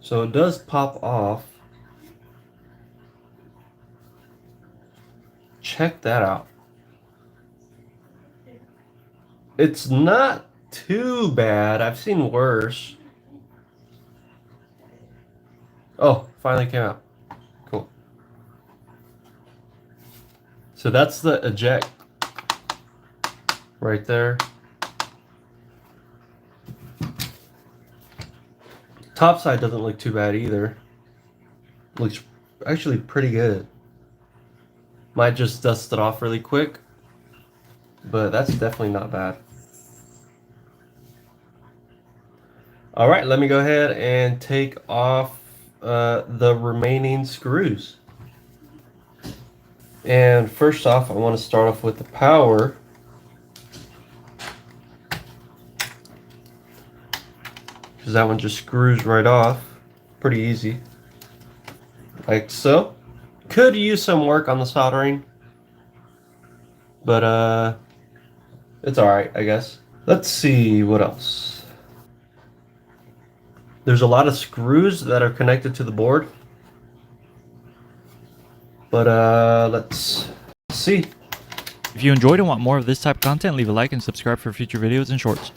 So it does pop off. Check that out. It's not too bad. I've seen worse. Oh, finally came out. Cool. So that's the eject right there. Top side doesn't look too bad either. Looks actually pretty good. Might just dust it off really quick, but that's definitely not bad. All right, let me go ahead and take off the remaining screws. And first off, I want to start off with the power. Because that one just screws right off. Pretty easy. Like so. Could use some work on the soldering. But it's alright, I guess. Let's see what else. There's a lot of screws that are connected to the board. But let's see. If you enjoyed and want more of this type of content, leave a like and subscribe for future videos and shorts.